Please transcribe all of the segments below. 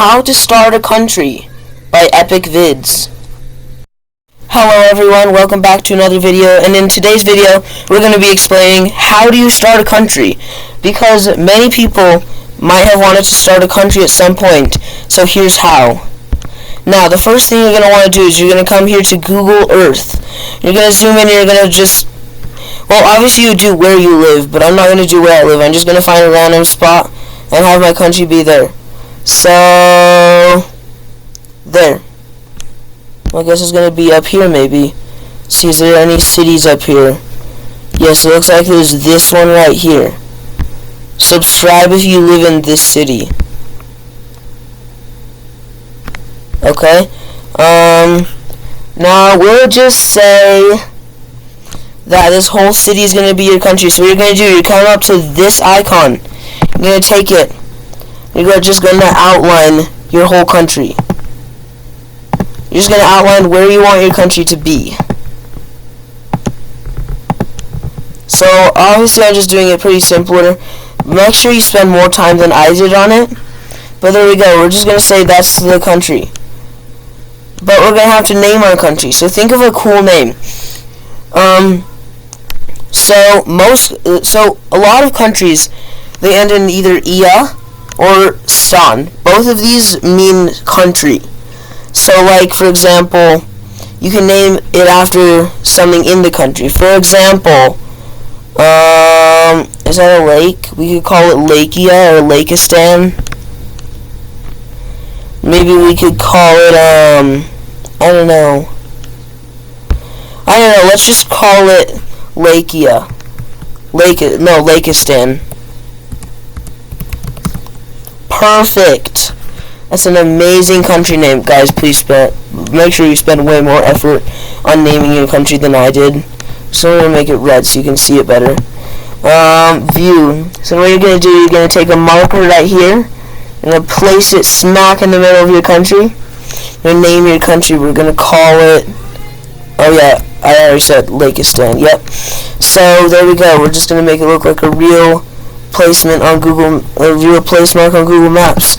How to Start a Country by Epic Vids. Hello everyone, welcome back to another video, and in today's video we're going to be explaining how do you start a country, because many people might have wanted to start a country at some point, so here's how. Now the first thing you're going to want to do is you're going to come here to Google Earth. You're going to zoom in and you're going to just, well, obviously you do where you live, but I'm not going to do where I live. I'm just going to find a random spot and have my country be there. So, there. Well, I guess it's going to be up here maybe. See, is there any cities up here? Yes, it looks like there's this one right here. Subscribe if you live in this city. Okay. Now we'll just say that this whole city is going to be your country. So what you're going to do, you're coming up to this icon. You're going to take it. You're just going to outline your whole country. You're just going to outline where you want your country to be. So obviously I'm just doing it pretty simpler. Make sure you spend more time than I did on it. But there we go. We're just going to say that's the country. But we're going to have to name our country. So think of a cool name. So a lot of countries, they end in either ia or stan. Both of these mean country. So like, for example, you can name it after something in the country. For example, is that a lake? We could call it Lakia or Lakistan. Maybe we could call it, I don't know. Let's just call it Lakia. Lakistan. Perfect. That's an amazing country name, guys. Please make sure you spend way more effort on naming your country than I did. So I'm gonna make it red so you can see it better. View. So what you're gonna do, you're gonna take a marker right here and place it smack in the middle of your country. You're gonna name your country. We're gonna call it. Oh yeah, I already said Lakistan. Yep. So there we go. We're just gonna make it look like a real placement on Google, a real place mark on Google Maps.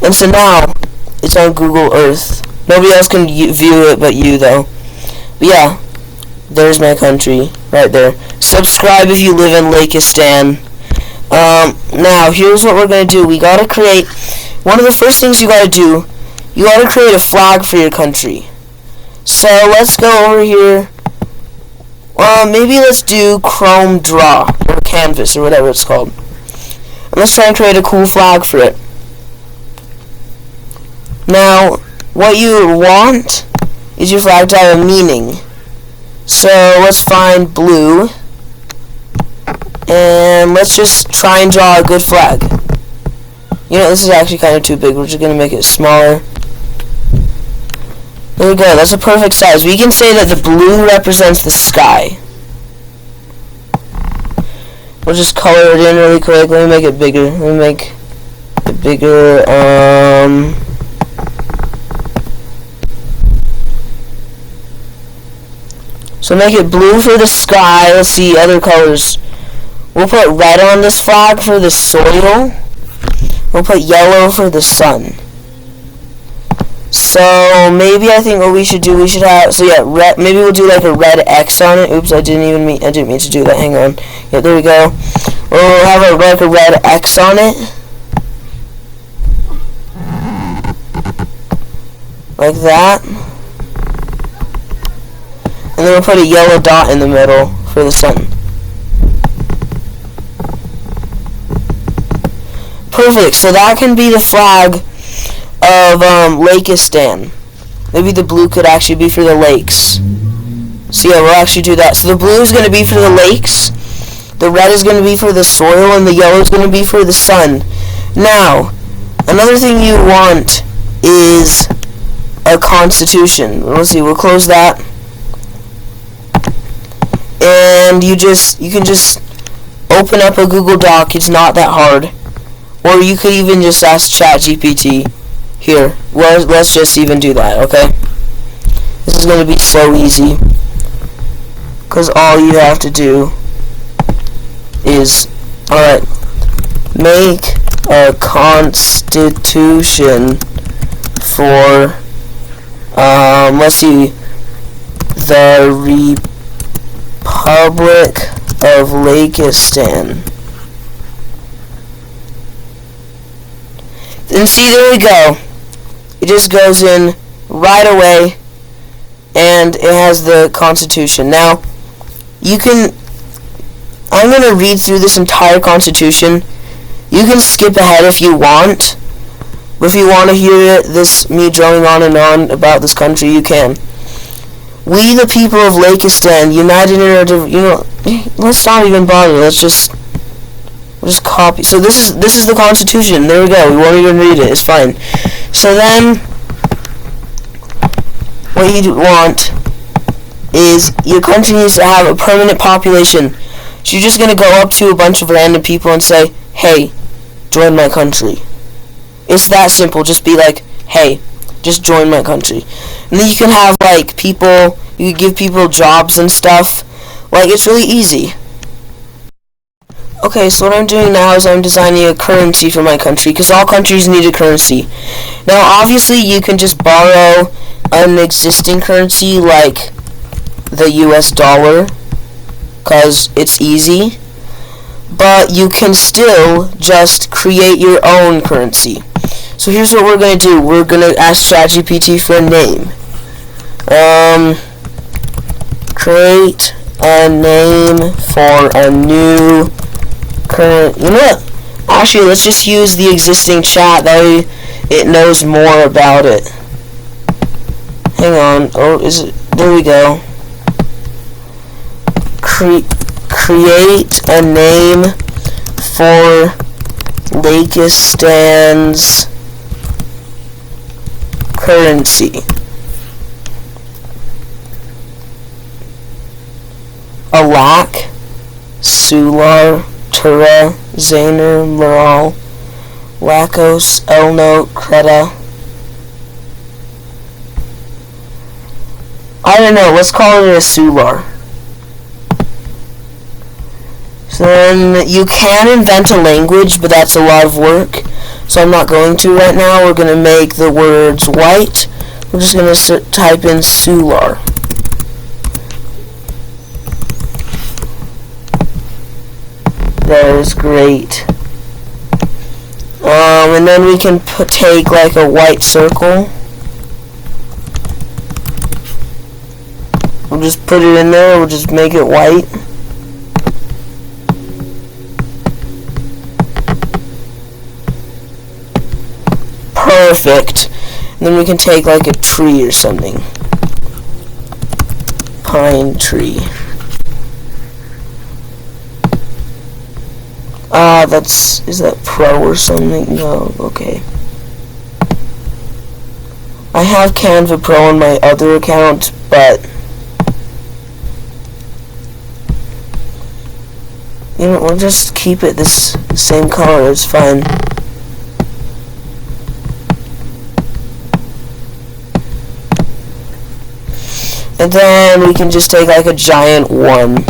And so now it's on Google Earth. Nobody else can view it but you, though. But yeah, there's my country right there. Subscribe if you live in Lakistan. Now here's what we're gonna do. We gotta create, one of the first things you gotta do, you gotta create a flag for your country. So let's go over here. Maybe let's do Chrome Draw or Canvas or whatever it's called. And let's try and create a cool flag for it. Now, what you want is your flag to have a meaning. So let's find blue, and let's just try and draw a good flag. You know, this is actually kind of too big. We're just going to make it smaller. There we go. That's a perfect size. We can say that the blue represents the sky. We'll just color it in really quick. Let me make it bigger. Let me make it bigger. So make it blue for the sky. Let's see other colors. We'll put red on this flag for the soil. We'll put yellow for the sun. So maybe I think what we should do, we should have, so yeah, red, maybe we'll do like a red X on it. Oops, I didn't mean to do that. Hang on. Yeah, there we go. We'll have a red X on it. Like that. And then we'll put a yellow dot in the middle for the sun. Perfect. So that can be the flag of Lakistan. Maybe the blue could actually be for the lakes. So yeah, we'll actually do that. So the blue is going to be for the lakes, the red is going to be for the soil, and the yellow is going to be for the sun. Now, another thing you want is a constitution. Let's see, we'll close that. And you can just open up a Google Doc. It's not that hard. Or you could even just ask ChatGPT. Here, well, let's just even do that, okay? This is going to be so easy. Because all you have to do is, alright, make a constitution for, let's see, the Republic of Lakistan. And see, there we go. It just goes in right away, and it has the Constitution. Now, I'm going to read through this entire Constitution. You can skip ahead if you want, but if you want to hear me droning on and on about this country, you can. We, the people of Lakistan, united in our, let's not even bother. We'll just copy. So this is the Constitution. There we go. We won't even read it. It's fine. So then, what you want is your country needs to have a permanent population. So you're just going to go up to a bunch of random people and say, hey, join my country. It's that simple. Just be like, hey, just join my country. And then you can have, like, people, you can give people jobs and stuff. Like, it's really easy. Okay, so what I'm doing now is I'm designing a currency for my country, because all countries need a currency. Now, obviously, you can just borrow an existing currency, like the US dollar, because it's easy. But you can still just create your own currency. So here's what we're going to do. We're going to ask ChatGPT for a name. Create a name for a new current. You know what? Actually, let's just use the existing chat. That way it knows more about it. Hang on. Oh, is it? There we go. Create a name for Lakistan's currency. Alak, Sular, Tura, Zaner, Mural, Lakos, Elno, Kreta. I don't know, let's call it a Sular. So then you can invent a language, but that's a lot of work. So I'm not going to right now. We're going to make the words white. We're just going to type in Sular. That is great. And then we can take like a white circle. We'll just put it in there. We'll just make it white. Perfect. And then we can take like a tree or something. Pine tree. Is that Pro or something? No, okay. I have Canva Pro on my other account, but you know, we'll just keep it this same color, it's fine. And then we can just take like a giant 1.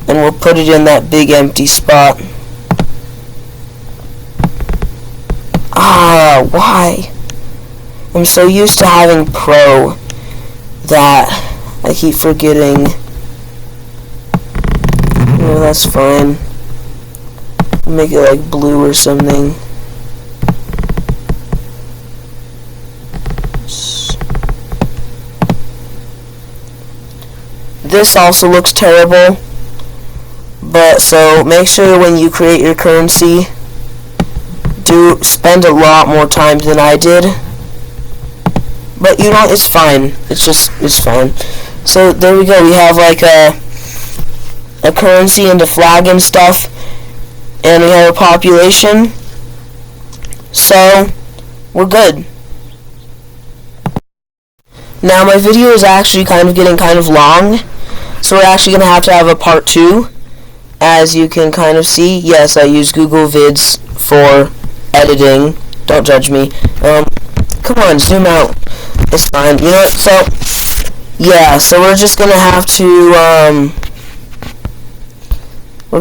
And we'll put it in that big empty spot. Ah, why? I'm so used to having Pro that I keep forgetting. Oh, that's fine. Make it like blue or something. This also looks terrible. But so make sure when you create your currency, spend a lot more time than I did. But you know, it's fine. It's fine. So there we go. We have like a currency and a flag and stuff, and we have a population. So we're good. Now my video is actually getting kind of long, so we're actually gonna have a part 2. As you can kind of see, yes, I use Google Vids for editing. Don't judge me. Come on, zoom out. It's fine. You know what? So, yeah. So we're just gonna have to. We're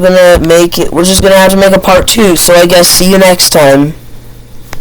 just gonna have to make a part 2. So I guess see you next time.